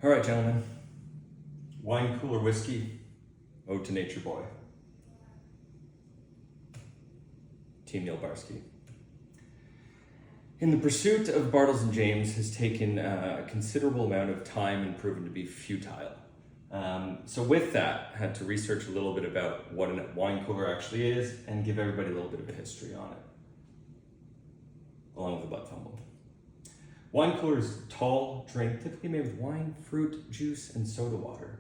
All right, gentlemen. Wine cooler whiskey, ode to Nature Boy. Team Neil Barsky. In the pursuit of Bartles and James has taken a considerable amount of time and proven to be futile. So with that, I had to research a little bit about what a wine cooler actually is and give everybody a little bit of a history on it, along with a butt fumble. Wine cooler is a tall drink typically made with wine, fruit, juice, and soda water.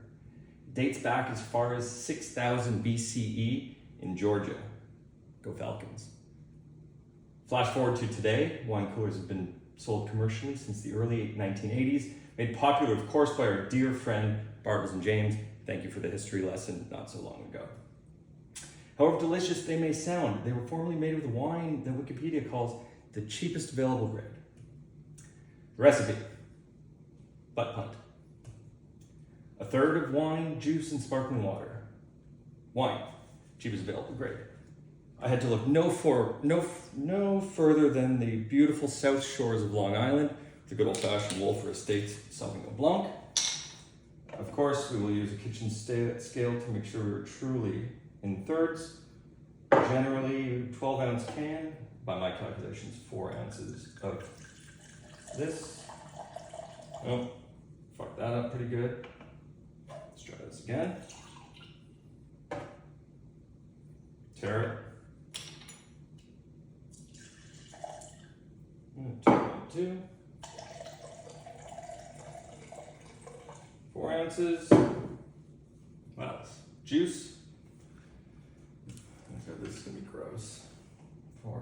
It dates back as far as 6000 BCE in Georgia. Go Falcons. Flash forward to today, wine coolers have been sold commercially since the early 1980s, made popular, of course, by our dear friend Bartles and James. Thank you for the history lesson not so long ago. However delicious they may sound, they were formerly made with wine that Wikipedia calls the cheapest available grade. The recipe: butt punt. A third of wine, juice, and sparkling water. Wine, cheapest available grade. I had to look no further than the beautiful south shores of Long Island, the good old-fashioned Wolfer Estates Sauvignon Blanc. Of course, we will use a kitchen scale to make sure we're truly in thirds. Generally, 12-ounce can, by my calculations, 4 ounces of this. Oh, fucked that up pretty good. Let's try this again. Tear it. 2.2. 4 ounces. What else? Juice. Okay, this is gonna be gross. 4.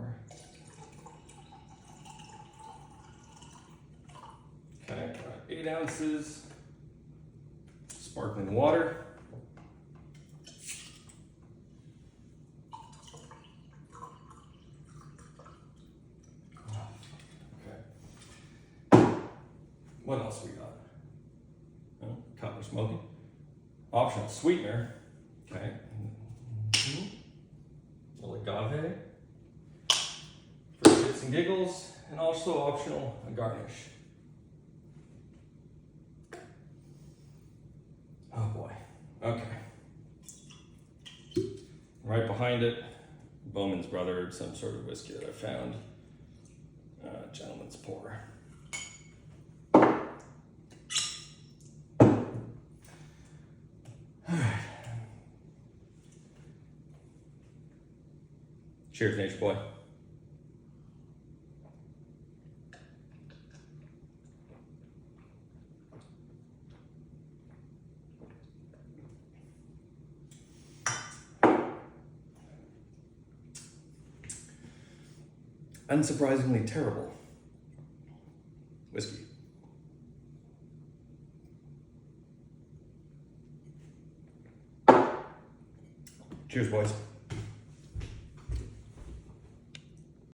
Okay, 8 ounces. Sparkling water. What else we got? Oh, copper smoking. Optional sweetener. Okay. Little agave. For shits and giggles. And also optional a garnish. Oh boy. Okay. Right behind it, Bowman's Brother, some sort of whiskey that I found. Gentleman's Pour. Cheers, Nature Boy. Unsurprisingly terrible whiskey. Cheers, boys.